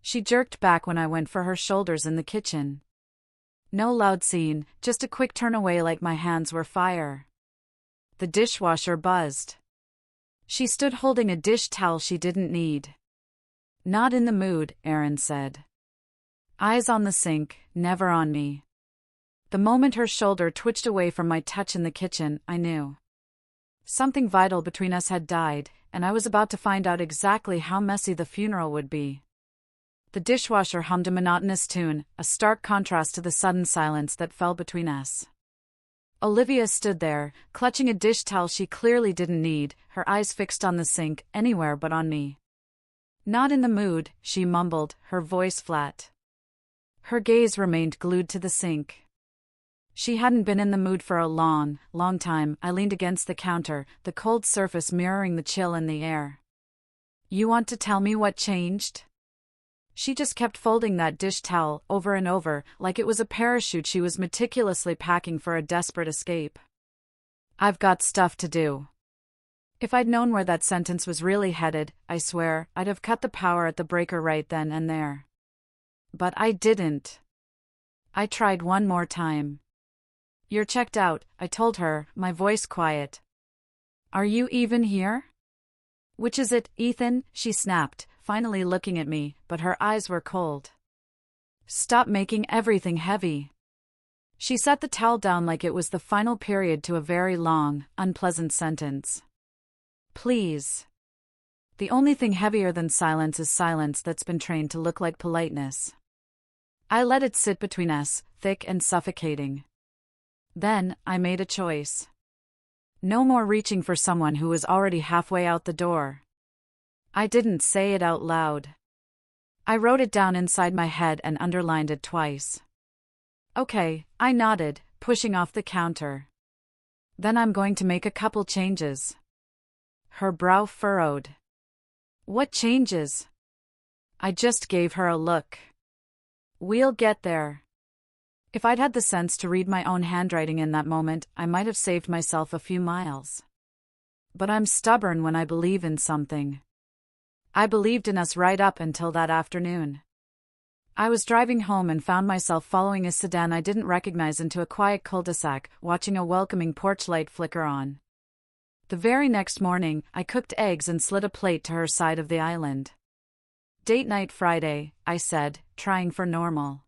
She jerked back when I went for her shoulders in the kitchen. No loud scene, just a quick turn away like my hands were fire. The dishwasher buzzed. She stood holding a dish towel she didn't need. Not in the mood, Erin said. Eyes on the sink, never on me. The moment her shoulder twitched away from my touch in the kitchen, I knew. Something vital between us had died, and I was about to find out exactly how messy the funeral would be. The dishwasher hummed a monotonous tune, a stark contrast to the sudden silence that fell between us. Olivia stood there, clutching a dish towel she clearly didn't need, her eyes fixed on the sink, anywhere but on me. Not in the mood, she mumbled, her voice flat. Her gaze remained glued to the sink. She hadn't been in the mood for a long time. I leaned against the counter, the cold surface mirroring the chill in the air. You want to tell me what changed? She just kept folding that dish towel over and over, like it was a parachute she was meticulously packing for a desperate escape. I've got stuff to do. If I'd known where that sentence was really headed, I swear, I'd have cut the power at the breaker right then and there. But I didn't. I tried one more time. You're checked out, I told her, my voice quiet. Are you even here? Which is it, Ethan? She snapped, finally looking at me, but her eyes were cold. Stop making everything heavy. She set the towel down like it was the final period to a very long, unpleasant sentence. Please. The only thing heavier than silence is silence that's been trained to look like politeness. I let it sit between us, thick and suffocating. Then, I made a choice. No more reaching for someone who was already halfway out the door. I didn't say it out loud. I wrote it down inside my head and underlined it twice. Okay, I nodded, pushing off the counter. Then I'm going to make a couple changes. Her brow furrowed. What changes? I just gave her a look. We'll get there. If I'd had the sense to read my own handwriting in that moment, I might have saved myself a few miles. But I'm stubborn when I believe in something. I believed in us right up until that afternoon. I was driving home and found myself following a sedan I didn't recognize into a quiet cul-de-sac, watching a welcoming porch light flicker on. The very next morning, I cooked eggs and slid a plate to her side of the island. Date night Friday, I said, trying for normal.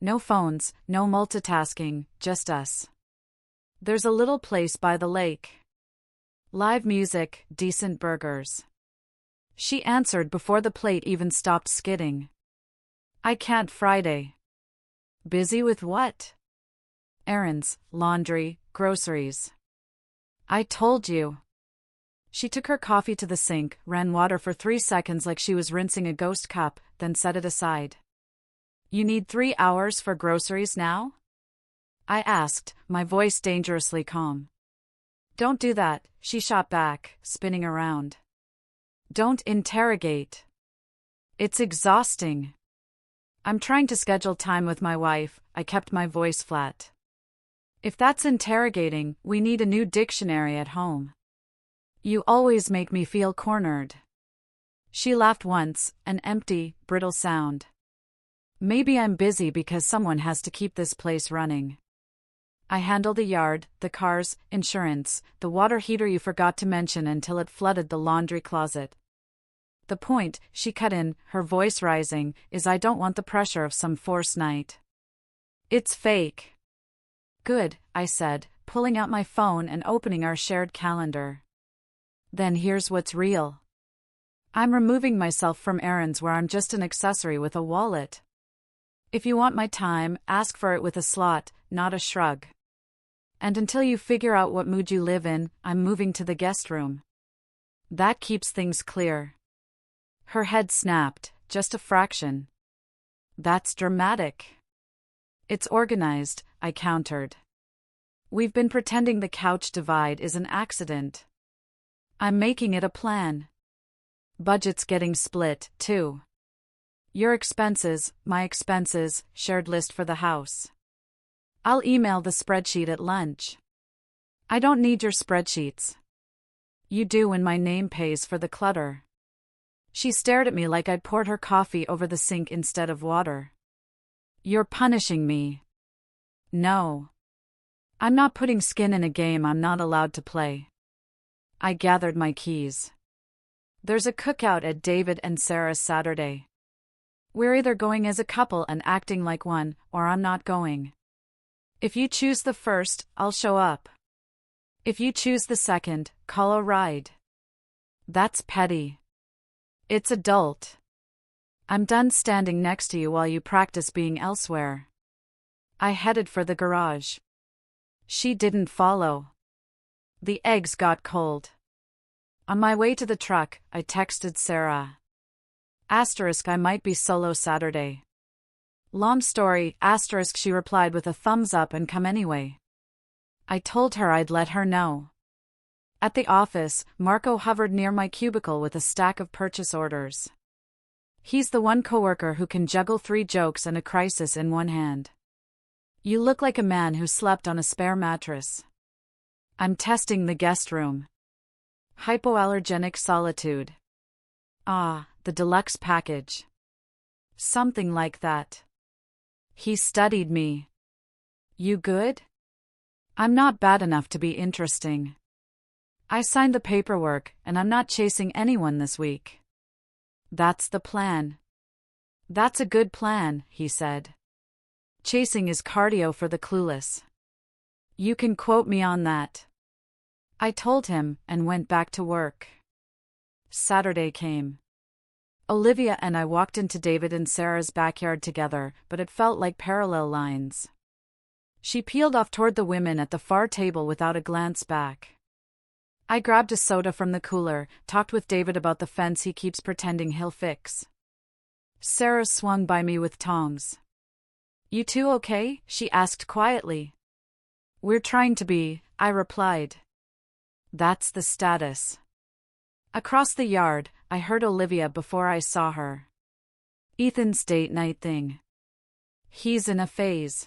No phones, no multitasking, just us. There's a little place by the lake. Live music, decent burgers. She answered before the plate even stopped skidding. I can't Friday. Busy with what? Errands, laundry, groceries. I told you. She took her coffee to the sink, ran water for 3 seconds like she was rinsing a ghost cup, then set it aside. You need 3 hours for groceries now? I asked, my voice dangerously calm. Don't do that, she shot back, spinning around. Don't interrogate. It's exhausting. I'm trying to schedule time with my wife, I kept my voice flat. If that's interrogating, we need a new dictionary at home. You always make me feel cornered. She laughed once, an empty, brittle sound. Maybe I'm busy because someone has to keep this place running. I handle the yard, the cars, insurance, the water heater you forgot to mention until it flooded the laundry closet. The point, she cut in, her voice rising, is I don't want the pressure of some forced night. It's fake. Good, I said, pulling out my phone and opening our shared calendar. Then here's what's real. I'm removing myself from errands where I'm just an accessory with a wallet. If you want my time, ask for it with a slot, not a shrug. And until you figure out what mood you live in, I'm moving to the guest room. That keeps things clear. Her head snapped, just a fraction. That's dramatic. It's organized, I countered. We've been pretending the couch divide is an accident. I'm making it a plan. Budget's getting split, too. Your expenses, my expenses, shared list for the house. I'll email the spreadsheet at lunch. I don't need your spreadsheets. You do when my name pays for the clutter. She stared at me like I'd poured her coffee over the sink instead of water. You're punishing me. No. I'm not putting skin in a game I'm not allowed to play. I gathered my keys. There's a cookout at David and Sarah's Saturday. We're either going as a couple and acting like one, or I'm not going. If you choose the first, I'll show up. If you choose the second, call a ride. That's petty. It's adult. I'm done standing next to you while you practice being elsewhere. I headed for the garage. She didn't follow. The eggs got cold. On my way to the truck, I texted Sarah. I might be solo Saturday. Long story, she replied with a thumbs up and come anyway. I told her I'd let her know. At the office, Marco hovered near my cubicle with a stack of purchase orders. He's the one coworker who can juggle 3 jokes and a crisis in one hand. You look like a man who slept on a spare mattress. I'm testing the guest room. Hypoallergenic solitude. Ah, the deluxe package. Something like that. He studied me. You good? I'm not bad enough to be interesting. I signed the paperwork, and I'm not chasing anyone this week. That's the plan. That's a good plan, he said. Chasing is cardio for the clueless. You can quote me on that. I told him, and went back to work. Saturday came. Olivia and I walked into David and Sarah's backyard together, but it felt like parallel lines. She peeled off toward the women at the far table without a glance back. I grabbed a soda from the cooler, talked with David about the fence he keeps pretending he'll fix. Sarah swung by me with tongs. You two okay? She asked quietly. We're trying to be, I replied. That's the status. Across the yard, I heard Olivia before I saw her. Ethan's date night thing. He's in a phase.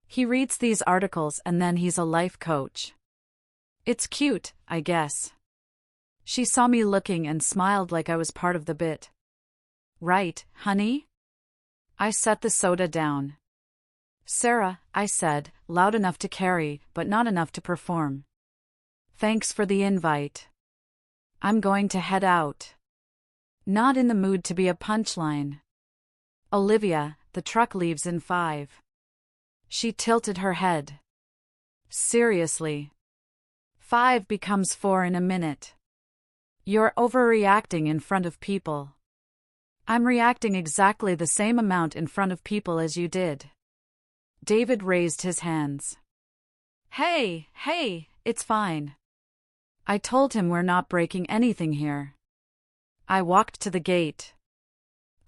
He reads these articles and then he's a life coach. It's cute, I guess. She saw me looking and smiled like I was part of the bit. Right, honey? I set the soda down. Sarah, I said, loud enough to carry, but not enough to perform. Thanks for the invite. I'm going to head out. Not in the mood to be a punchline. Olivia, the truck leaves in 5. She tilted her head. Seriously. 5 becomes 4 in a minute. You're overreacting in front of people. I'm reacting exactly the same amount in front of people as you did. David raised his hands. Hey, it's fine. I told him we're not breaking anything here. I walked to the gate.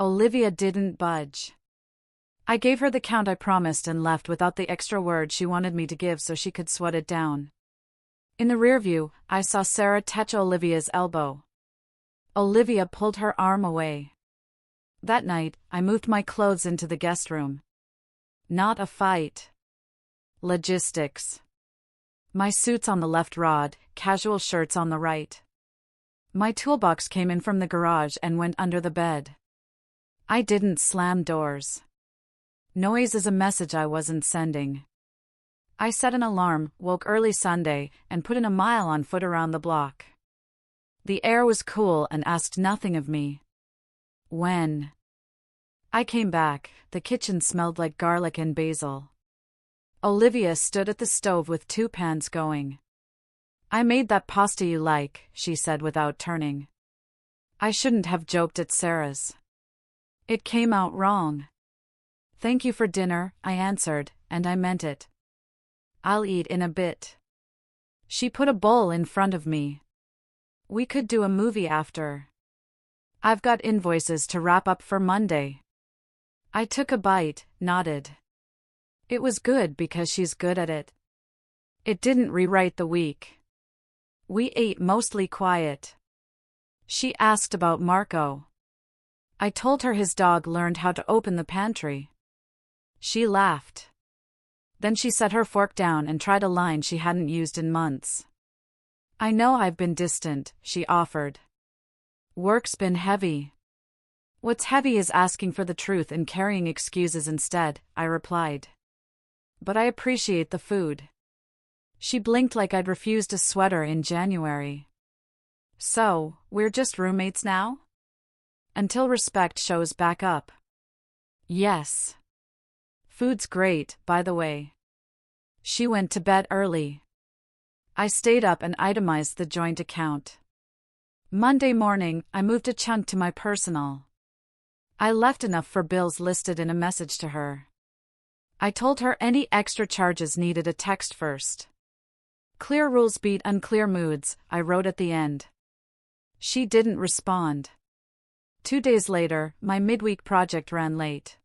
Olivia didn't budge. I gave her the count I promised and left without the extra word she wanted me to give so she could sweat it down. In the rearview, I saw Sarah touch Olivia's elbow. Olivia pulled her arm away. That night, I moved my clothes into the guest room. Not a fight. Logistics. My suit's on the left rod, casual shirts on the right. My toolbox came in from the garage and went under the bed. I didn't slam doors. Noise is a message I wasn't sending. I set an alarm, woke early Sunday, and put in a mile on foot around the block. The air was cool and asked nothing of me. When I came back, the kitchen smelled like garlic and basil. Olivia stood at the stove with 2 pans going. I made that pasta you like, she said without turning. I shouldn't have joked at Sarah's. It came out wrong. Thank you for dinner, I answered, and I meant it. I'll eat in a bit. She put a bowl in front of me. We could do a movie after. I've got invoices to wrap up for Monday. I took a bite, nodded. It was good because she's good at it. It didn't rewrite the week. We ate mostly quiet. She asked about Marco. I told her his dog learned how to open the pantry. She laughed. Then she set her fork down and tried a line she hadn't used in months. I know I've been distant, she offered. Work's been heavy. What's heavy is asking for the truth and carrying excuses instead, I replied. But I appreciate the food. She blinked like I'd refused a sweater in January. So, we're just roommates now? Until respect shows back up. Yes. Food's great, by the way. She went to bed early. I stayed up and itemized the joint account. Monday morning, I moved a chunk to my personal. I left enough for bills listed in a message to her. I told her any extra charges needed a text first. Clear rules beat unclear moods, I wrote at the end. She didn't respond. 2 days later, my midweek project ran late.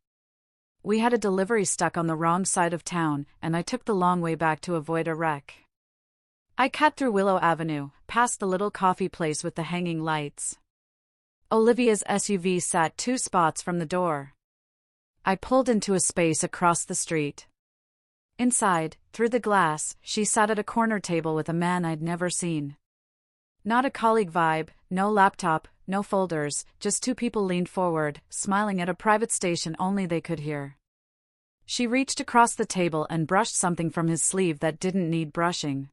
We had a delivery stuck on the wrong side of town, and I took the long way back to avoid a wreck. I cut through Willow Avenue, past the little coffee place with the hanging lights. Olivia's SUV sat 2 spots from the door. I pulled into a space across the street. Inside, through the glass, she sat at a corner table with a man I'd never seen. Not a colleague vibe, no laptop, no folders, just 2 people leaned forward, smiling at a private station only they could hear. She reached across the table and brushed something from his sleeve that didn't need brushing.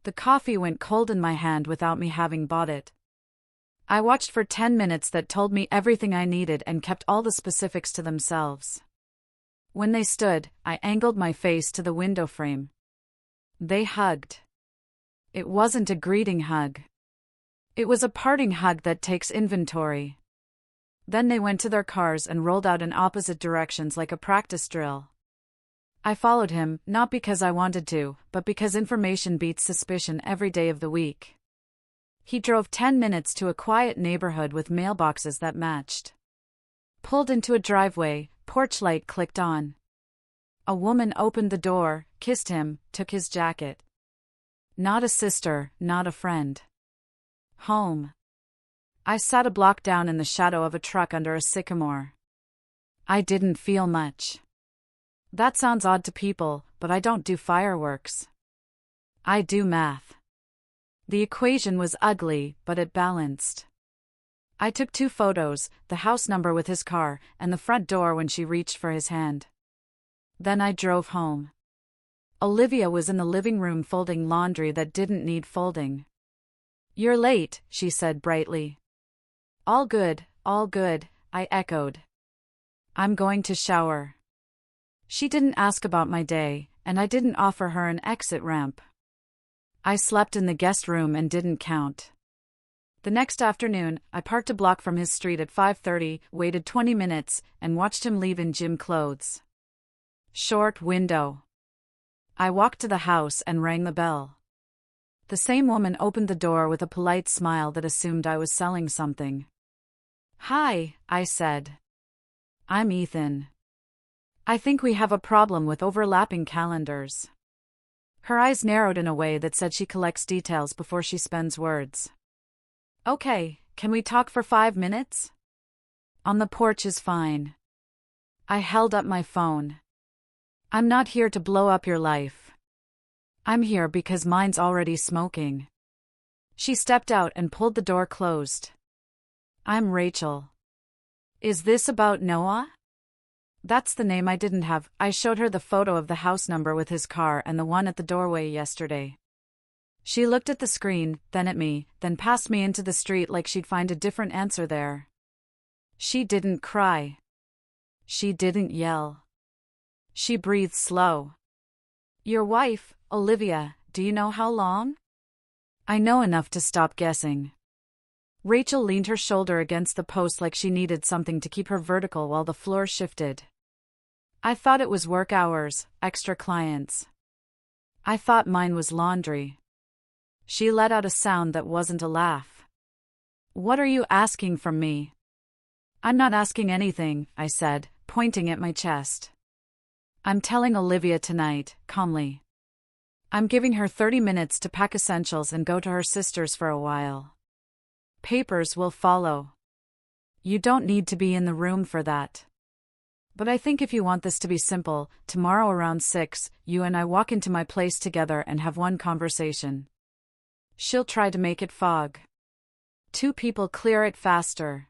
The coffee went cold in my hand without me having bought it. I watched for 10 minutes that told me everything I needed and kept all the specifics to themselves. When they stood, I angled my face to the window frame. They hugged. It wasn't a greeting hug. It was a parting hug that takes inventory. Then they went to their cars and rolled out in opposite directions like a practice drill. I followed him, not because I wanted to, but because information beats suspicion every day of the week. He drove 10 minutes to a quiet neighborhood with mailboxes that matched. Pulled into a driveway, porch light clicked on. A woman opened the door, kissed him, took his jacket. Not a sister, not a friend. Home. I sat a block down in the shadow of a truck under a sycamore. I didn't feel much. That sounds odd to people, but I don't do fireworks. I do math. The equation was ugly, but it balanced. I took 2 photos, the house number with his car, and the front door when she reached for his hand. Then I drove home. Olivia was in the living room folding laundry that didn't need folding. "You're late," she said brightly. All good," I echoed. "I'm going to shower." She didn't ask about my day, and I didn't offer her an exit ramp. I slept in the guest room and didn't count. The next afternoon, I parked a block from his street at 5:30, waited 20 minutes, and watched him leave in gym clothes. Short window. I walked to the house and rang the bell. The same woman opened the door with a polite smile that assumed I was selling something. "Hi," I said. "I'm Ethan. I think we have a problem with overlapping calendars." Her eyes narrowed in a way that said she collects details before she spends words. "Okay, can we talk for 5 minutes?" "On the porch is fine." I held up my phone. "I'm not here to blow up your life. I'm here because mine's already smoking." She stepped out and pulled the door closed. "I'm Rachel." "Is this about Noah?" That's the name I didn't have. I showed her the photo of the house number with his car and the one at the doorway yesterday. She looked at the screen, then at me, then past me into the street like she'd find a different answer there. She didn't cry. She didn't yell. She breathed slow. "Your wife, Olivia, do you know how long?" "I know enough to stop guessing." Rachel leaned her shoulder against the post like she needed something to keep her vertical while the floor shifted. "I thought it was work hours, extra clients. I thought mine was laundry." She let out a sound that wasn't a laugh. "What are you asking from me?" "I'm not asking anything," I said, pointing at my chest. "I'm telling Olivia tonight," calmly. "I'm giving her 30 minutes to pack essentials and go to her sister's for a while. Papers will follow. You don't need to be in the room for that. But I think if you want this to be simple, tomorrow around 6, you and I walk into my place together and have one conversation." She'll try to make it fog. Two people clear it faster.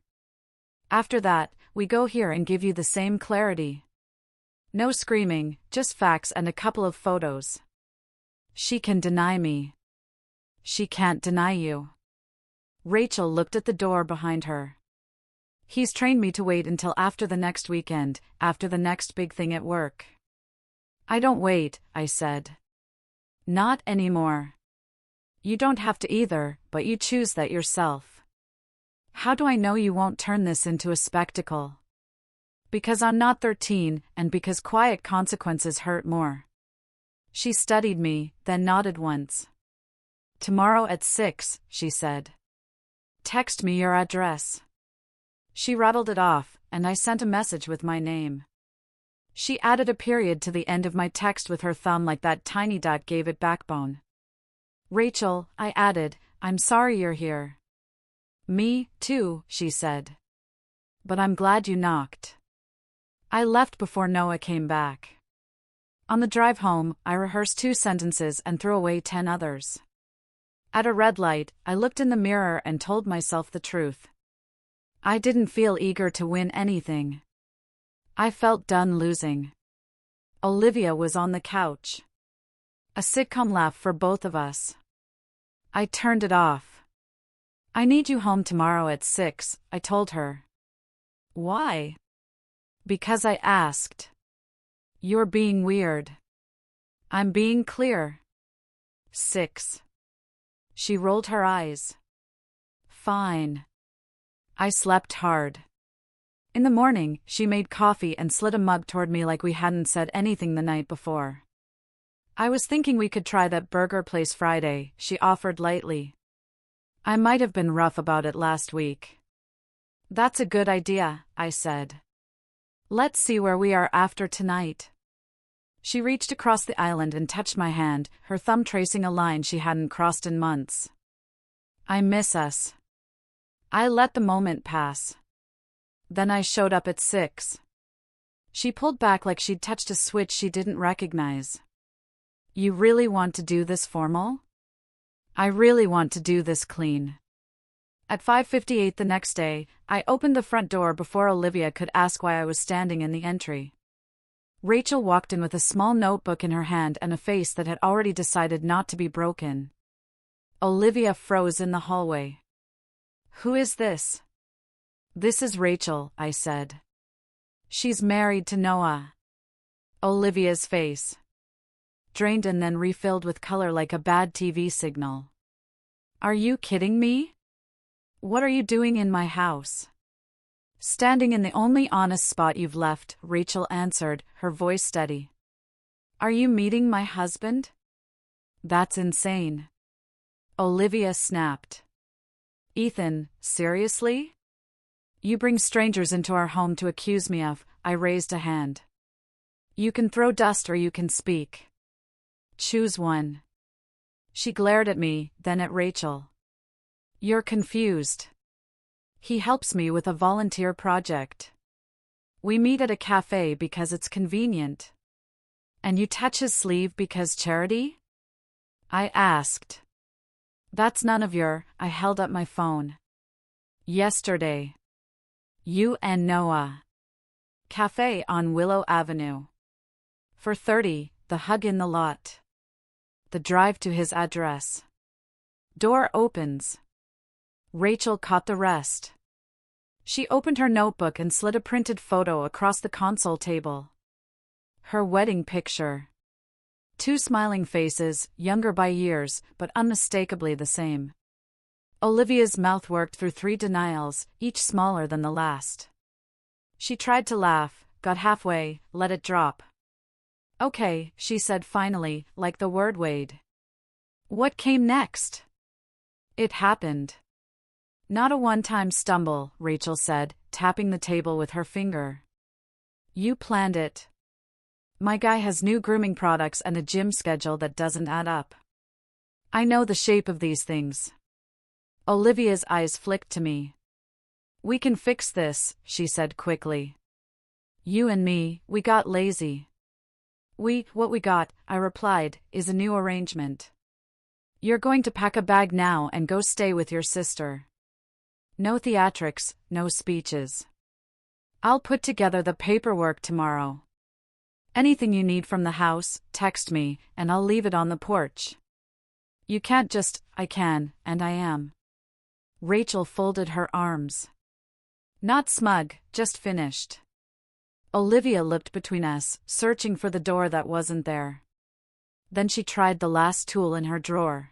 After that, we go here and give you the same clarity. No screaming, just facts and a couple of photos. She can deny me. She can't deny you. Rachel looked at the door behind her. He's trained me to wait until after the next weekend, after the next big thing at work. I don't wait, I said. Not anymore. You don't have to either, but you choose that yourself. How do I know you won't turn this into a spectacle? Because I'm not 13, and because quiet consequences hurt more. She studied me, then nodded once. Tomorrow at 6, she said. Text me your address. She rattled it off, and I sent a message with my name. She added a period to the end of my text with her thumb like that tiny dot gave it backbone. Rachel, I added, I'm sorry you're here. Me, too, she said. But I'm glad you knocked. I left before Noah came back. On the drive home, I rehearsed 2 sentences and threw away 10 others. At a red light, I looked in the mirror and told myself the truth. I didn't feel eager to win anything. I felt done losing. Olivia was on the couch. A sitcom laugh for both of us. I turned it off. I need you home tomorrow at 6, I told her. Why? Because I asked. You're being weird. I'm being clear. 6. She rolled her eyes. Fine. I slept hard. In the morning, she made coffee and slid a mug toward me like we hadn't said anything the night before. I was thinking we could try that burger place Friday, she offered lightly. I might have been rough about it last week. That's a good idea, I said. Let's see where we are after tonight. She reached across the island and touched my hand, her thumb tracing a line she hadn't crossed in months. I miss us. I let the moment pass. Then I showed up at 6. She pulled back like she'd touched a switch she didn't recognize. You really want to do this formal? I really want to do this clean. At 5:58 the next day, I opened the front door before Olivia could ask why I was standing in the entry. Rachel walked in with a small notebook in her hand and a face that had already decided not to be broken. Olivia froze in the hallway. Who is this? This is Rachel, I said. She's married to Noah. Olivia's face drained and then refilled with color like a bad TV signal. Are you kidding me? What are you doing in my house? Standing in the only honest spot you've left, Rachel answered, her voice steady. Are you meeting my husband? That's insane. Olivia snapped. Ethan, seriously? You bring strangers into our home to accuse me of, I raised a hand. You can throw dust or you can speak. Choose one. She glared at me, then at Rachel. You're confused. He helps me with a volunteer project. We meet at a cafe because it's convenient. And you touch his sleeve because charity? I asked. That's none of your, I held up my phone. Yesterday. You and Noah. Cafe on Willow Avenue. For 30, the hug in the lot. The drive to his address. Door opens. Rachel caught the rest. She opened her notebook and slid a printed photo across the console table. Her wedding picture. 2 smiling faces, younger by years, but unmistakably the same. Olivia's mouth worked through 3 denials, each smaller than the last. She tried to laugh, got halfway, let it drop. Okay, she said finally, like the word weighed. What came next? It happened. Not a one-time stumble, Rachel said, tapping the table with her finger. You planned it. My guy has new grooming products and a gym schedule that doesn't add up. I know the shape of these things. Olivia's eyes flicked to me. We can fix this, she said quickly. You and me, we got lazy. What we got, I replied, is a new arrangement. You're going to pack a bag now and go stay with your sister. No theatrics, no speeches. I'll put together the paperwork tomorrow. Anything you need from the house, text me, and I'll leave it on the porch. You can't just, I can, and I am. Rachel folded her arms. Not smug, just finished. Olivia looked between us, searching for the door that wasn't there. Then she tried the last tool in her drawer.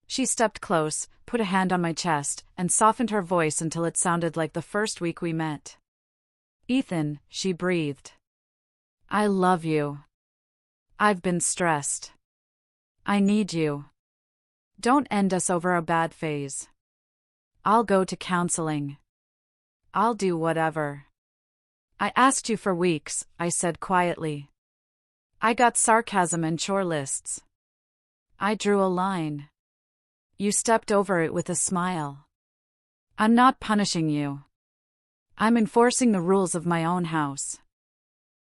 She stepped close, put a hand on my chest, and softened her voice until it sounded like the first week we met. Ethan, she breathed. I love you. I've been stressed. I need you. Don't end us over a bad phase. I'll go to counseling. I'll do whatever. I asked you for weeks, I said quietly. I got sarcasm and chore lists. I drew a line. You stepped over it with a smile. I'm not punishing you. I'm enforcing the rules of my own house.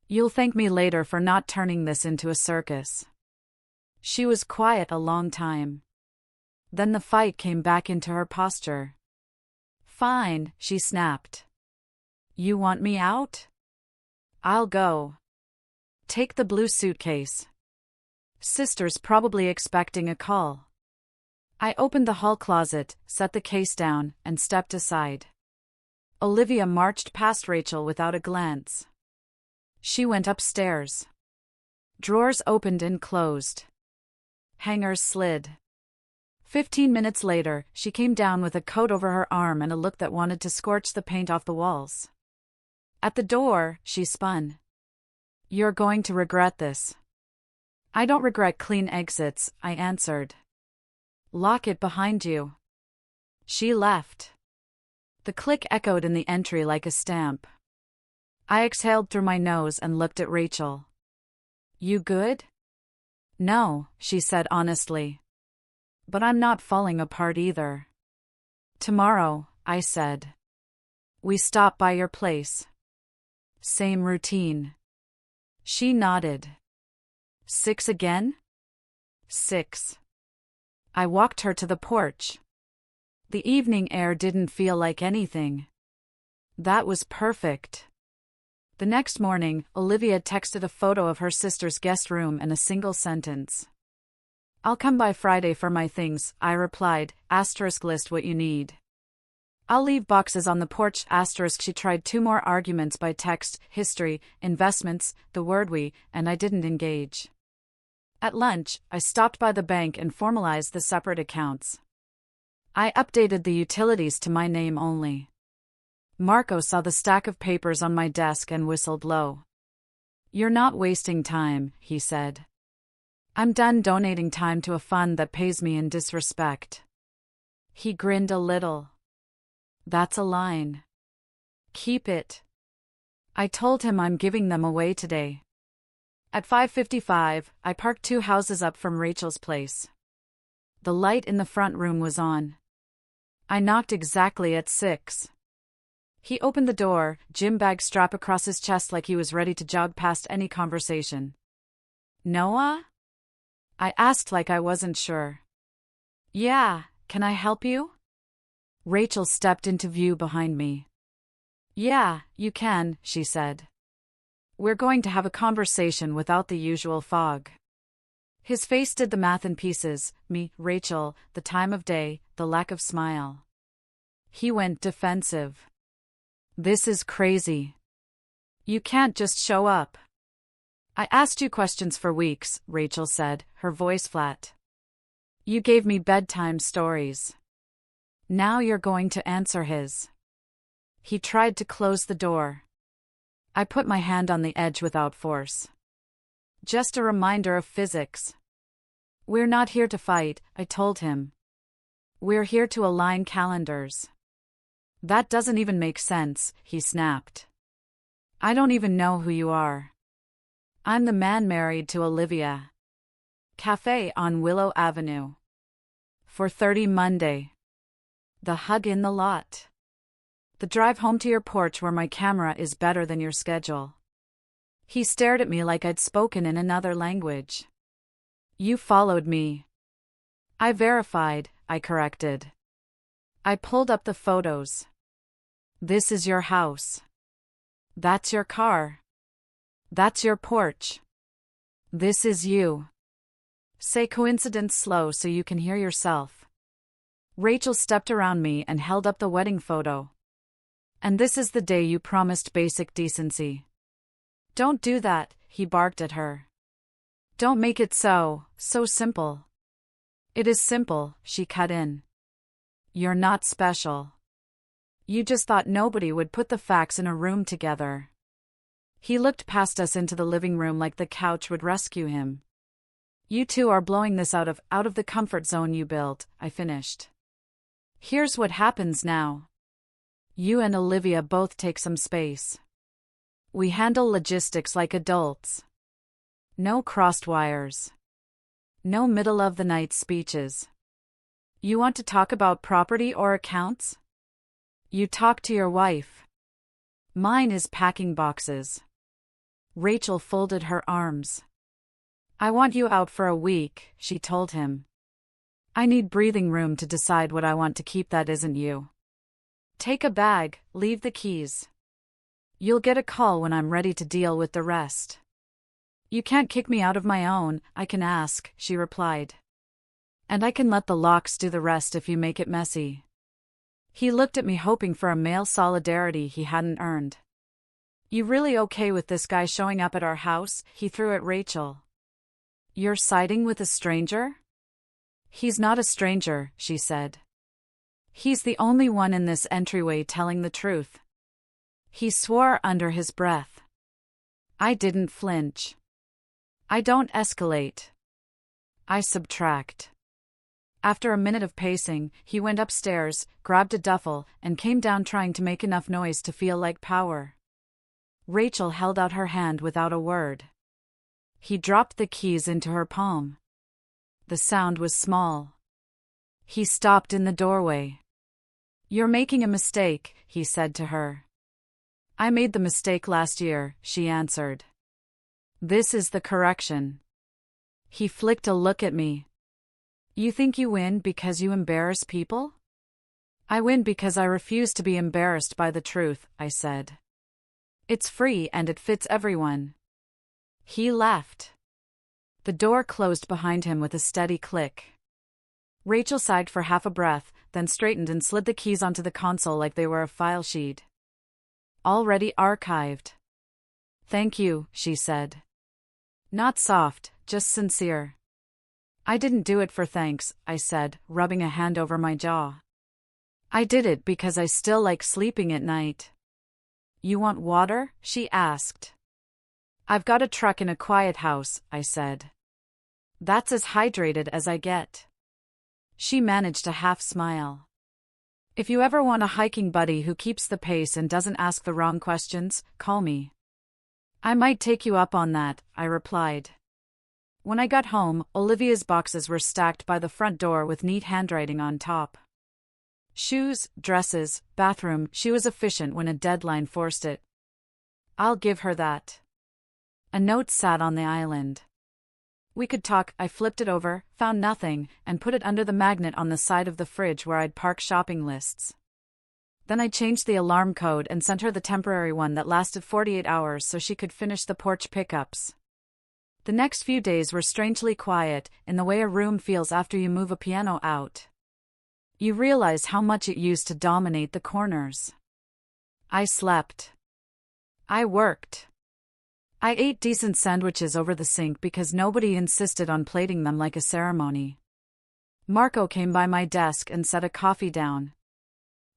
You'll thank me later for not turning this into a circus. She was quiet a long time. Then the fight came back into her posture. Fine, she snapped. You want me out? I'll go. Take the blue suitcase. Sister's probably expecting a call. I opened the hall closet, set the case down, and stepped aside. Olivia marched past Rachel without a glance. She went upstairs. Drawers opened and closed. Hangers slid. 15 minutes later, she came down with a coat over her arm and a look that wanted to scorch the paint off the walls. At the door, she spun. You're going to regret this. I don't regret clean exits, I answered. Lock it behind you. She left. The click echoed in the entry like a stamp. I exhaled through my nose and looked at Rachel. You good? No, she said honestly. But I'm not falling apart either. Tomorrow, I said. We stop by your place. Same routine. She nodded. 6 again? 6. I walked her to the porch. The evening air didn't feel like anything. That was perfect. The next morning, Olivia texted a photo of her sister's guest room and a single sentence. I'll come by Friday for my things, I replied, asterisk list what you need. I'll leave boxes on the porch, asterisk. She tried 2 more arguments by text, history, investments, the word we, and I didn't engage. At lunch, I stopped by the bank and formalized the separate accounts. I updated the utilities to my name only. Marco saw the stack of papers on my desk and whistled low. You're not wasting time, he said. I'm done donating time to a fund that pays me in disrespect. He grinned a little. That's a line. Keep it. I told him I'm giving them away today. At 5:55, I parked 2 houses up from Rachel's place. The light in the front room was on. I knocked exactly at 6. He opened the door, gym bag strap across his chest like he was ready to jog past any conversation. Noah? I asked like I wasn't sure. Yeah, can I help you? Rachel stepped into view behind me. Yeah, you can, she said. We're going to have a conversation without the usual fog. His face did the math in pieces, me, Rachel, the time of day, the lack of smile. He went defensive. This is crazy. You can't just show up. I asked you questions for weeks, Rachel said, her voice flat. You gave me bedtime stories. Now you're going to answer his. He tried to close the door. I put my hand on the edge without force. Just a reminder of physics. We're not here to fight, I told him. We're here to align calendars. That doesn't even make sense, he snapped. I don't even know who you are. I'm the man married to Olivia. Cafe on Willow Avenue. 4:30 Monday. The hug in the lot. The drive home to your porch where my camera is better than your schedule. He stared at me like I'd spoken in another language. You followed me. I verified, I corrected. I pulled up the photos. This is your house. That's your car. That's your porch. This is you. Say coincidence slow so you can hear yourself. Rachel stepped around me and held up the wedding photo. And this is the day you promised basic decency. Don't do that, he barked at her. Don't make it so simple. It is simple, she cut in. You're not special. You just thought nobody would put the facts in a room together. He looked past us into the living room like the couch would rescue him. You two are blowing this out of the comfort zone you built, I finished. Here's what happens now. You and Olivia both take some space. We handle logistics like adults. No crossed wires. No middle-of-the-night speeches. You want to talk about property or accounts? You talk to your wife. Mine is packing boxes. Rachel folded her arms. I want you out for a week, she told him. I need breathing room to decide what I want to keep that isn't you. Take a bag, leave the keys. You'll get a call when I'm ready to deal with the rest. You can't kick me out of my own, I can ask, she replied. And I can let the locks do the rest if you make it messy. He looked at me hoping for a male solidarity he hadn't earned. You really okay with this guy showing up at our house? He threw at Rachel. You're siding with a stranger? He's not a stranger, she said. He's the only one in this entryway telling the truth. He swore under his breath. I didn't flinch. I don't escalate. I subtract. After a minute of pacing, he went upstairs, grabbed a duffel, and came down trying to make enough noise to feel like power. Rachel held out her hand without a word. He dropped the keys into her palm. The sound was small. He stopped in the doorway. You're making a mistake, he said to her. I made the mistake last year, she answered. This is the correction. He flicked a look at me. You think you win because you embarrass people? I win because I refuse to be embarrassed by the truth, I said. It's free and it fits everyone. He left. The door closed behind him with a steady click. Rachel sighed for half a breath, then straightened and slid the keys onto the console like they were a file sheet. Already archived. Thank you, she said. Not soft, just sincere. I didn't do it for thanks, I said, rubbing a hand over my jaw. I did it because I still like sleeping at night. You want water? She asked. I've got a truck in a quiet house, I said. That's as hydrated as I get. She managed a half smile. If you ever want a hiking buddy who keeps the pace and doesn't ask the wrong questions, call me. I might take you up on that, I replied. When I got home, Olivia's boxes were stacked by the front door with neat handwriting on top. Shoes, dresses, bathroom, she was efficient when a deadline forced it. I'll give her that. A note sat on the island. We could talk. I flipped it over, found nothing, and put it under the magnet on the side of the fridge where I'd park shopping lists. Then I changed the alarm code and sent her the temporary one that lasted 48 hours so she could finish the porch pickups. The next few days were strangely quiet, in the way a room feels after you move a piano out. You realize how much it used to dominate the corners. I slept. I worked. I ate decent sandwiches over the sink because nobody insisted on plating them like a ceremony. Marco came by my desk and set a coffee down.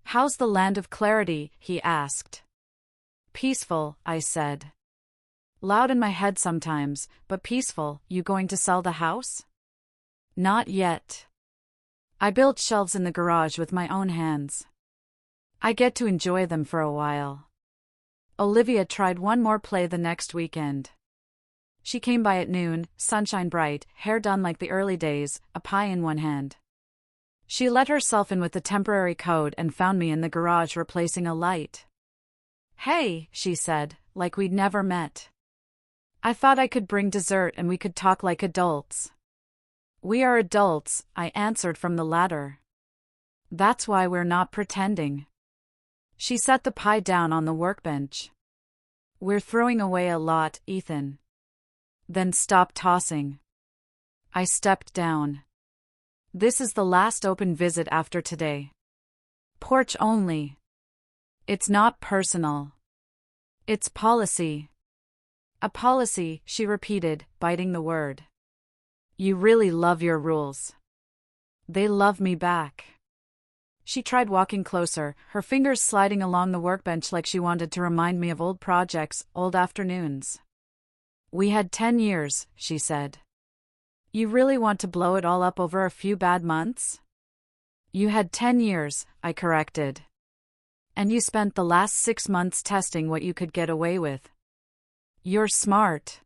How's the land of clarity? He asked. Peaceful, I said. Loud in my head sometimes, but peaceful. You going to sell the house? Not yet. I built shelves in the garage with my own hands. I get to enjoy them for a while. Olivia tried one more play the next weekend. She came by at noon, sunshine bright, hair done like the early days, a pie in one hand. She let herself in with the temporary code and found me in the garage replacing a light. Hey, she said, like we'd never met. I thought I could bring dessert and we could talk like adults. We are adults, I answered from the ladder. That's why we're not pretending. She set the pie down on the workbench. We're throwing away a lot, Ethan. Then stop tossing. I stepped down. This is the last open visit after today. Porch only. It's not personal. It's policy. A policy, she repeated, biting the word. You really love your rules. They love me back. She tried walking closer, her fingers sliding along the workbench like she wanted to remind me of old projects, old afternoons. We had 10 years, she said. You really want to blow it all up over a few bad months? You had 10 years, I corrected. And you spent the last 6 months testing what you could get away with. You're smart.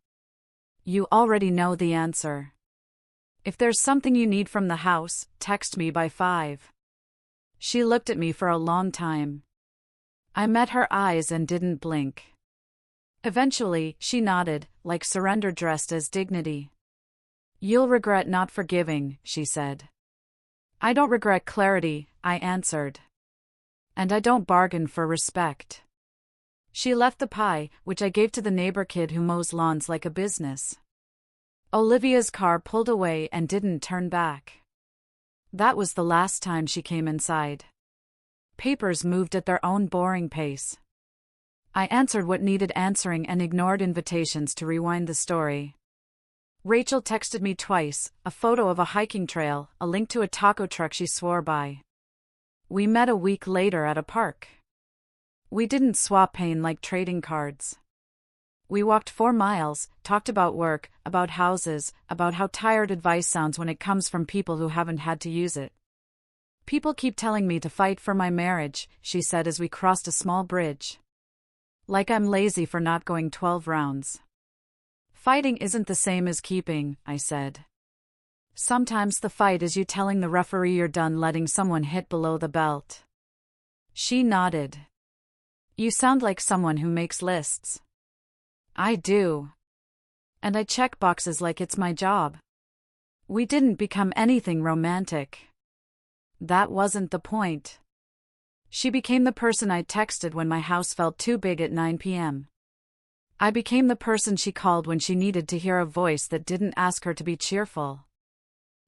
You already know the answer. If there's something you need from the house, text me by 5. She looked at me for a long time. I met her eyes and didn't blink. Eventually, she nodded, like surrender dressed as dignity. You'll regret not forgiving, she said. I don't regret clarity, I answered. And I don't bargain for respect. She left the pie, which I gave to the neighbor kid who mows lawns like a business. Olivia's car pulled away and didn't turn back. That was the last time she came inside. Papers moved at their own boring pace. I answered what needed answering and ignored invitations to rewind the story. Rachel texted me twice, a photo of a hiking trail, a link to a taco truck she swore by. We met a week later at a park. We didn't swap pain like trading cards. We walked 4 miles, talked about work, about houses, about how tired advice sounds when it comes from people who haven't had to use it. People keep telling me to fight for my marriage, she said as we crossed a small bridge. Like I'm lazy for not going 12 rounds. Fighting isn't the same as keeping, I said. Sometimes the fight is you telling the referee you're done letting someone hit below the belt. She nodded. You sound like someone who makes lists. I do. And I check boxes like it's my job. We didn't become anything romantic. That wasn't the point. She became the person I texted when my house felt too big at 9 p.m. I became the person she called when she needed to hear a voice that didn't ask her to be cheerful.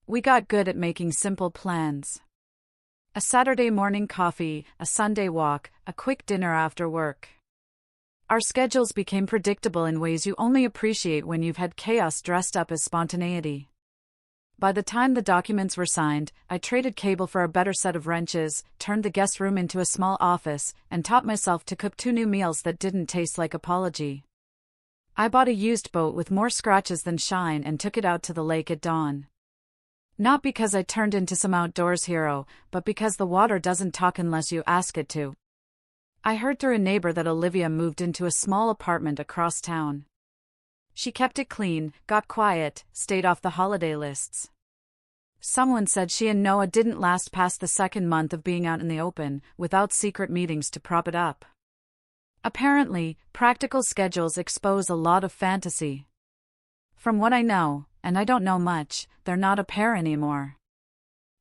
We got good at making simple plans. A Saturday morning coffee, a Sunday walk, a quick dinner after work. Our schedules became predictable in ways you only appreciate when you've had chaos dressed up as spontaneity. By the time the documents were signed, I traded cable for a better set of wrenches, turned the guest room into a small office, and taught myself to cook 2 new meals that didn't taste like apology. I bought a used boat with more scratches than shine and took it out to the lake at dawn. Not because I turned into some outdoors hero, but because the water doesn't talk unless you ask it to. I heard through a neighbor that Olivia moved into a small apartment across town. She kept it clean, got quiet, stayed off the holiday lists. Someone said she and Noah didn't last past the 2nd month of being out in the open, without secret meetings to prop it up. Apparently, practical schedules expose a lot of fantasy. From what I know, and I don't know much, they're not a pair anymore.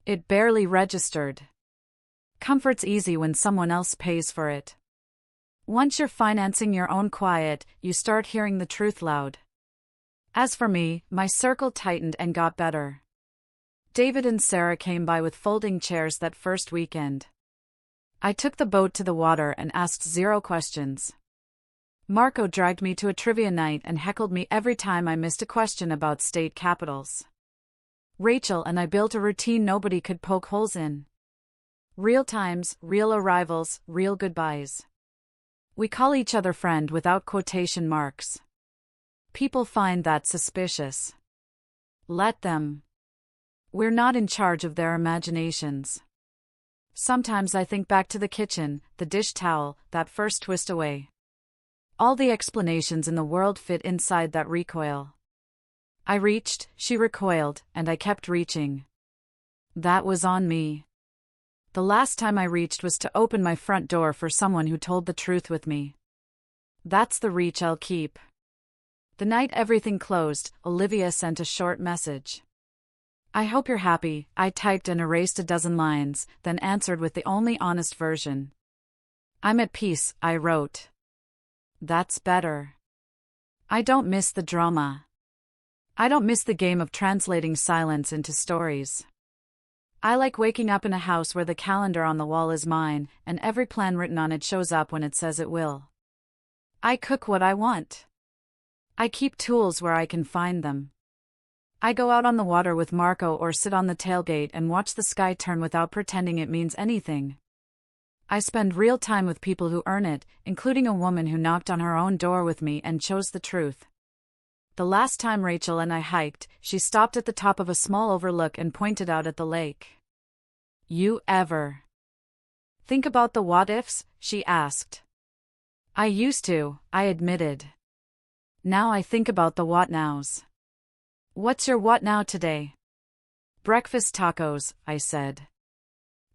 It barely registered. Comfort's easy when someone else pays for it. Once you're financing your own quiet, you start hearing the truth loud. As for me, my circle tightened and got better. David and Sarah came by with folding chairs that first weekend. I took the boat to the water and asked 0 questions. Marco dragged me to a trivia night and heckled me every time I missed a question about state capitals. Rachel and I built a routine nobody could poke holes in. Real times, real arrivals, real goodbyes. We call each other friend without quotation marks. People find that suspicious. Let them. We're not in charge of their imaginations. Sometimes I think back to the kitchen, the dish towel, that first twist away. All the explanations in the world fit inside that recoil. I reached, she recoiled, and I kept reaching. That was on me. The last time I reached was to open my front door for someone who told the truth with me. That's the reach I'll keep. The night everything closed, Olivia sent a short message. I hope you're happy. I typed and erased a dozen lines, then answered with the only honest version. I'm at peace, I wrote. That's better. I don't miss the drama. I don't miss the game of translating silence into stories. I like waking up in a house where the calendar on the wall is mine, and every plan written on it shows up when it says it will. I cook what I want. I keep tools where I can find them. I go out on the water with Marco or sit on the tailgate and watch the sky turn without pretending it means anything. I spend real time with people who earn it, including a woman who knocked on her own door with me and chose the truth. The last time Rachel and I hiked, she stopped at the top of a small overlook and pointed out at the lake. You ever think about the what-ifs? She asked. I used to, I admitted. Now I think about the what-nows. What's your what now today? Breakfast tacos, I said.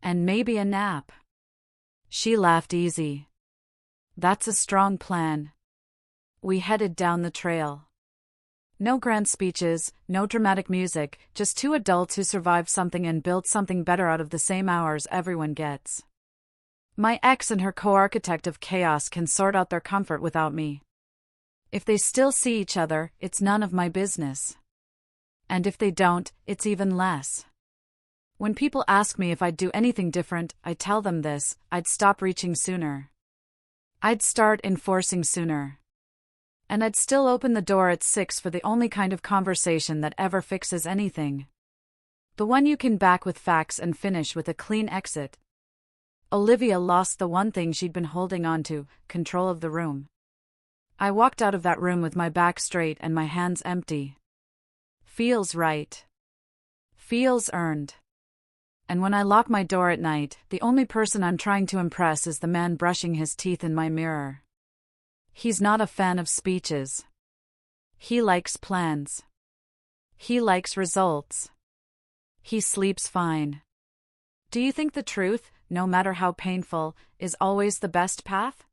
And maybe a nap. She laughed easy. That's a strong plan. We headed down the trail. No grand speeches, no dramatic music, just two adults who survived something and built something better out of the same hours everyone gets. My ex and her co-architect of chaos can sort out their comfort without me. If they still see each other, it's none of my business. And if they don't, it's even less. When people ask me if I'd do anything different, I tell them this: I'd stop reaching sooner. I'd start enforcing sooner. And I'd still open the door at 6 for the only kind of conversation that ever fixes anything. The one you can back with facts and finish with a clean exit. Olivia lost the one thing she'd been holding on to: control of the room. I walked out of that room with my back straight and my hands empty. Feels right. Feels earned. And when I lock my door at night, the only person I'm trying to impress is the man brushing his teeth in my mirror. He's not a fan of speeches. He likes plans. He likes results. He sleeps fine. Do you think the truth, no matter how painful, is always the best path?